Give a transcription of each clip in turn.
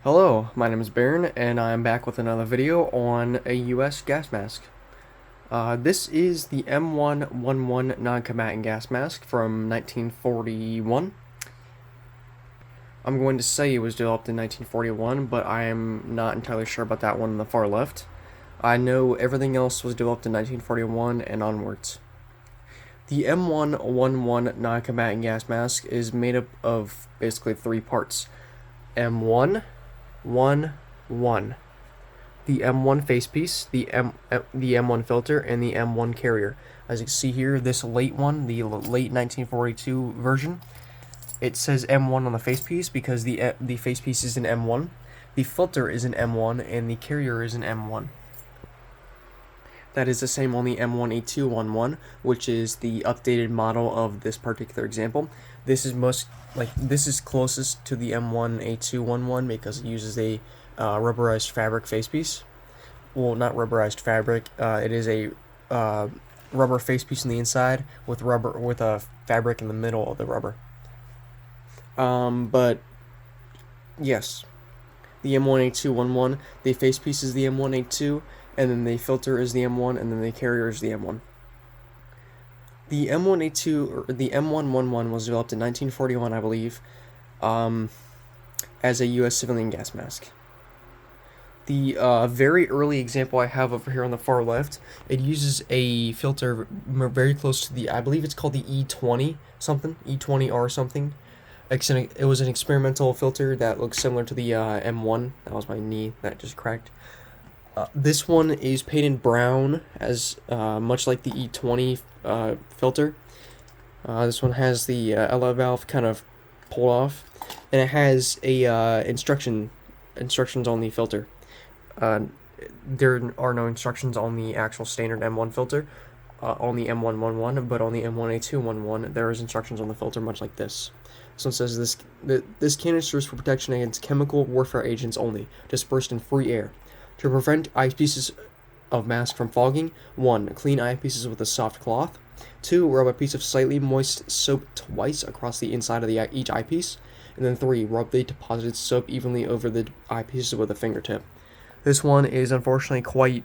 Hello, my name is Baron, and I'm back with another video on a US gas mask. This is the M111 non-combatant gas mask from 1941. I'm going to say it was developed in 1941, but I am not entirely sure about that one on the far left. I know everything else was developed in 1941 and onwards. The M111 non-combatant gas mask is made up of basically three parts. M1, 1, the M1 facepiece, the M1 filter, and the M1 carrier. As you can see here, this late one, the late 1942 version, it says M1 on the facepiece because the facepiece is an M1, the filter is an M1, and the carrier is an M1. That is the same on the M1A211, which is the updated model of this particular example. This is closest to the M1A211 because it uses a rubberized fabric facepiece. Well, not rubberized fabric. It is a rubber facepiece on the inside with a fabric in the middle of the rubber. But yes, the M1A211, the facepiece is the M1A2, and then the filter is the M1, and then the carrier is the M1. The M1A2 or the M111 was developed in 1941, I believe, as a U.S. civilian gas mask. The very early example I have over here on the far left, it uses a filter very close to the, I believe it's called the E20 something, E20R something. It was an experimental filter that looks similar to the M1. That was my knee that just cracked. This one is painted brown, as much like the E20 filter. This one has the outlet valve kind of pulled off, and it has a instructions on the filter. There are no instructions on the actual standard M1 filter, on the M111, but on the M1A211 there is instructions on the filter, much like this. So it says this canister is for protection against chemical warfare agents only, dispersed in free air. To prevent eyepieces of mask from fogging, 1. Clean eyepieces with a soft cloth. 2. Rub a piece of slightly moist soap twice across the inside of each eyepiece. And then 3. Rub the deposited soap evenly over the eyepieces with a fingertip. This one is unfortunately quite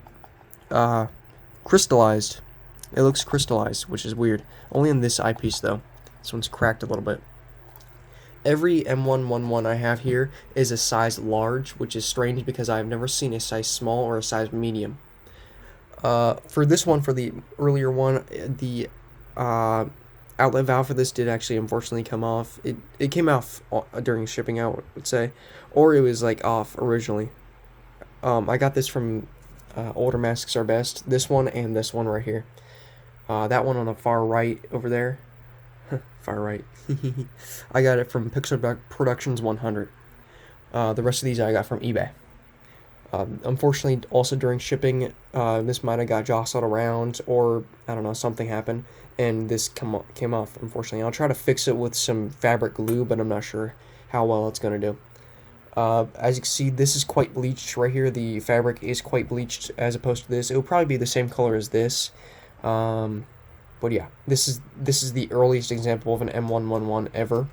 crystallized. It looks crystallized, which is weird. Only in this eyepiece, though. This one's cracked a little bit. Every M111 I have here is a size large, which is strange because I've never seen a size small or a size medium. For this one, for the earlier one, the outlet valve for this did actually unfortunately come off. It came off during shipping out, I would say, or it was like off originally. I got this from Older Masks Are Best, this one and this one right here. That one on the far right over there. Far right. I got it from Pixar Productions 100. The rest of these I got from eBay. Unfortunately, also during shipping, this might have got jostled around, or I don't know, something happened, and this came off, unfortunately. I'll try to fix it with some fabric glue, but I'm not sure how well it's going to do. As you can see, this is quite bleached right here. The fabric is quite bleached as opposed to this. It will probably be the same color as this. But yeah, this is the earliest example of an M111 ever.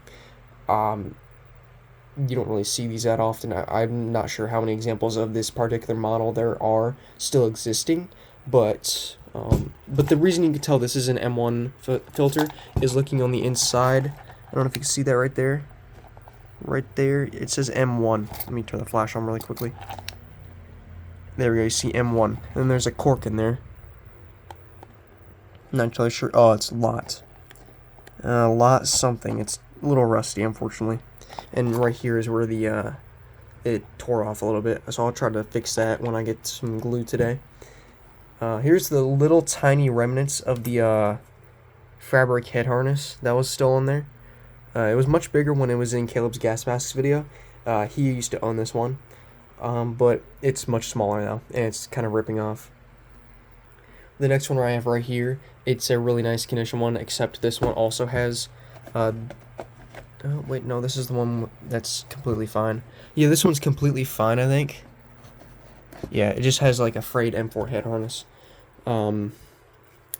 You don't really see these that often. I'm not sure how many examples of this particular model there are still existing, but the reason you can tell this is an M1 filter is looking on the inside. I don't know if you can see that right there. Right there, it says M1. Let me turn the flash on really quickly. There we go, you see M1. And then there's a cork in there. Not entirely sure. Oh, it's lot something. It's a little rusty, unfortunately. And right here is where the it tore off a little bit. So I'll try to fix that when I get some glue today. Here's the little tiny remnants of the fabric head harness that was still on there. It was much bigger when it was in Caleb's gas masks video. He used to own this one, but it's much smaller now, and it's kind of ripping off. The next one I have right here, it's a really nice condition one, except this one also has, oh wait, no, this is the one that's completely fine. Yeah, this one's completely fine, I think. Yeah, it just has like a frayed M4 head harness.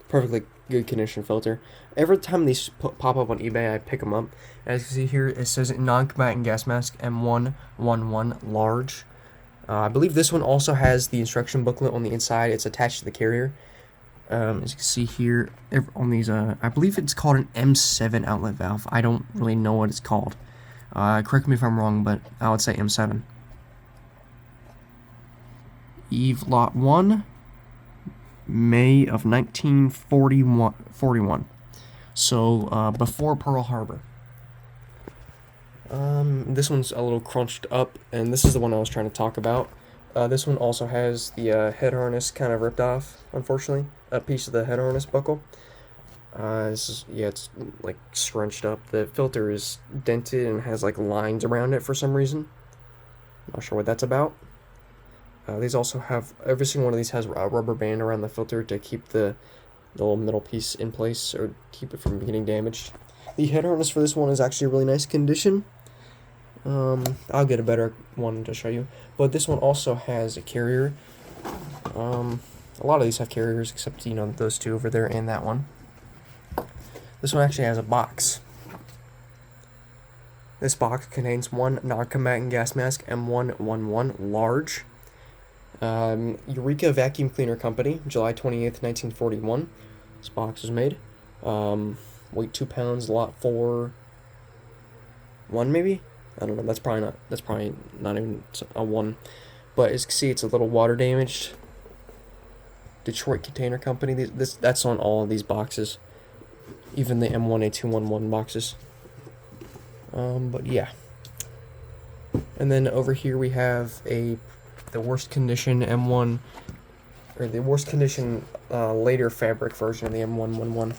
perfectly good condition filter. Every time these pop up on eBay, I pick them up. As you see here, it says non-combatant gas mask M111 large. I believe this one also has the instruction booklet on the inside. It's attached to the carrier. As you can see here on these, I believe it's called an M7 outlet valve. I don't really know what it's called. Correct me if I'm wrong, but I would say M7. Eve Lot 1, May of 1941. So, before Pearl Harbor. This one's a little crunched up, and this is the one I was trying to talk about. This one also has the head harness kind of ripped off, unfortunately. A piece of the head harness buckle. It's like scrunched up. The filter is dented and has like lines around it for some reason. Not sure what that's about. These also have, every single one of these has a rubber band around the filter to keep the little middle piece in place or keep it from getting damaged. The head harness for this one is actually really nice condition. I'll get a better one to show you. But this one also has a carrier. A lot of these have carriers, except, those two over there and that one. This one actually has a box. This box contains one non-combatant gas mask M111 large. Eureka Vacuum Cleaner Company, July 28th, 1941. This box was made. Weight 2 pounds, lot 4. 1 maybe? I don't know. That's probably not even a 1. But as you can see, it's a little water damaged. Detroit Container Company. That's on all of these boxes, even the M1A211 boxes. But yeah. And then over here we have the worst condition M1, or the worst condition later fabric version of the M111.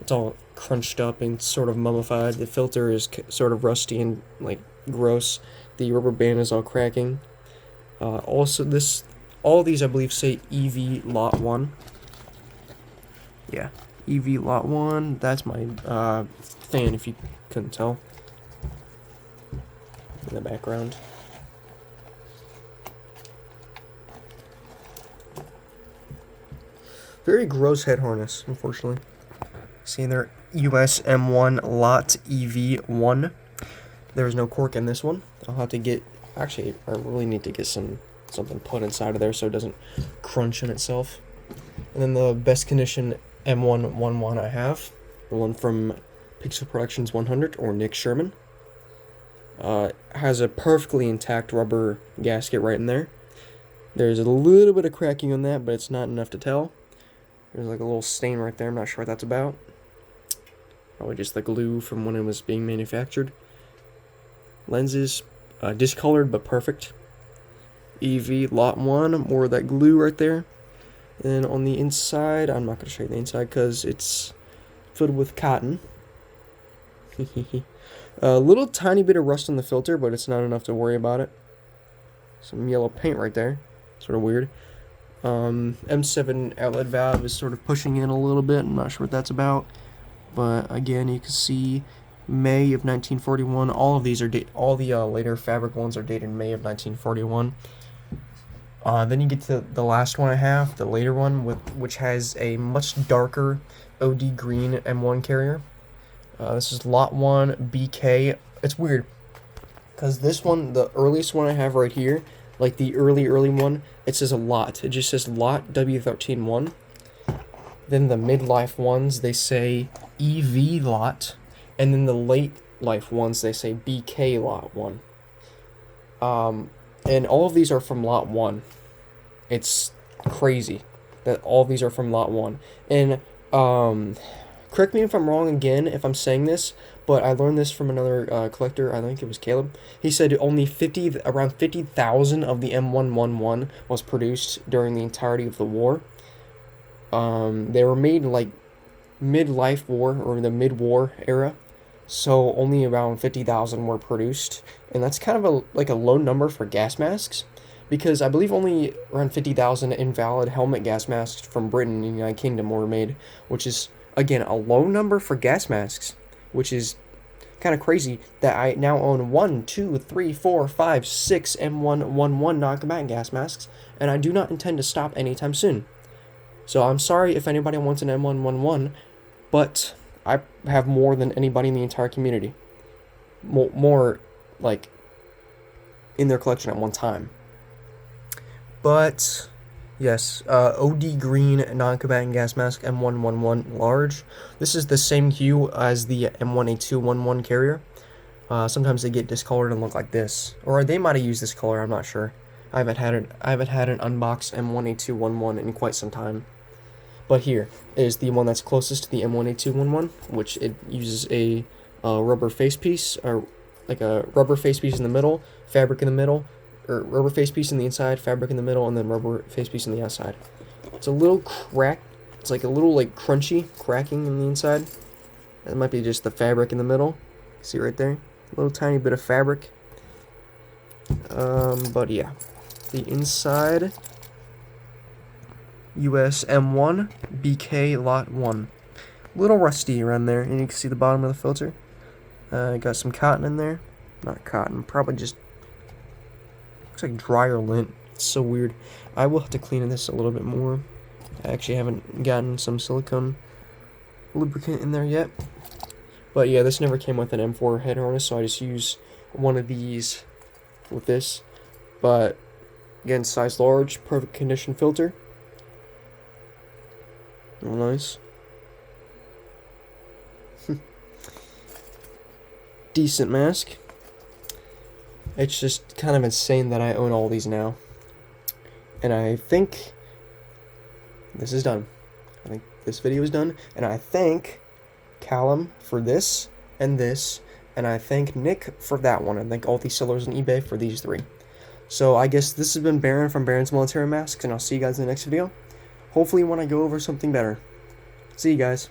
It's all crunched up and sort of mummified. The filter is sort of rusty and like gross. The rubber band is all cracking. Also, all these I believe say EV Lot 1. Yeah, EV Lot 1. That's my fan, if you couldn't tell. In the background. Very gross head harness, unfortunately. See there, US M1 Lot EV1. There's no cork in this one. I'll have to get, actually, I really need to get something put inside of there so it doesn't crunch in itself. And then the best condition M111 I have, the one from Pixel Productions 100 or Nick Sherman, has a perfectly intact rubber gasket right in there. There's a little bit of cracking on that, but it's not enough to tell. There's like a little stain right there. I'm not sure what that's about. Probably just the glue from when it was being manufactured. Lenses, discolored but perfect. EV Lot 1, more of that glue right there. And on the inside, I'm not going to show you the inside because it's filled with cotton. A little tiny bit of rust on the filter, but it's not enough to worry about it. Some yellow paint right there. Sort of weird. M7 outlet valve is sort of pushing in a little bit. I'm not sure what that's about. But again, you can see May of 1941. All of these are all the later fabric ones are dated May of 1941. Then you get to the last one I have, the later one, which has a much darker OD green M1 carrier. This is Lot 1 BK. It's weird because this one, the earliest one I have right here, like the early one, it says a lot. It just says Lot W131. Then the midlife ones, they say EV Lot. And then the late life ones, they say BK Lot 1. And all of these are from Lot 1. It's crazy that all of these are from Lot 1. And correct me if I'm wrong again if I'm saying this, but I learned this from another collector. I think it was Caleb. He said only around 50,000 of the M111 was produced during the entirety of the war. They were made like mid-life war or the mid-war era, so only around 50,000 were produced, and that's kind of a low number for gas masks, because I believe only around 50,000 invalid helmet gas masks from Britain and the United Kingdom were made, which is again a low number for gas masks, which is kind of crazy that I now own 1, 2, 3, 4, 5, 6 M111 non-combatant gas masks, and I do not intend to stop anytime soon. So I'm sorry if anybody wants an M111, but I have more than anybody in the entire community. More like in their collection at one time. But yes, OD green non-combatant gas mask M111 large. This is the same hue as the M1A211 carrier. Sometimes they get discolored and look like this, or they might have used this color. I'm not sure. I haven't had an unboxed M1A211 in quite some time. But here is the one that's closest to the M1A211, which it uses a rubber face piece, or like a rubber face piece in the middle, fabric in the middle, or rubber face piece in the inside, fabric in the middle, and then rubber face piece in the outside. It's a little crack. It's like a little like crunchy cracking in the inside. That might be just the fabric in the middle. See right there, a little tiny bit of fabric. But yeah, the inside. US M1 BK Lot 1. A little rusty around there, and you can see the bottom of the filter. Got some cotton in there. Not cotton, probably just looks like dryer lint. It's so weird. I will have to clean this a little bit more. I actually haven't gotten some silicone lubricant in there yet. But yeah, this never came with an M4 head harness, so I just use one of these with this. But again, size large, perfect condition filter. Oh, nice. Decent mask. It's just kind of insane that I own all these now. And I think this is done. I think this video is done. And I thank Callum for this, and I thank Nick for that one. I thank all these sellers on eBay for these three. So I guess this has been Baron from Baron's Military Masks, and I'll see you guys in the next video. Hopefully when I go over something better. See you guys.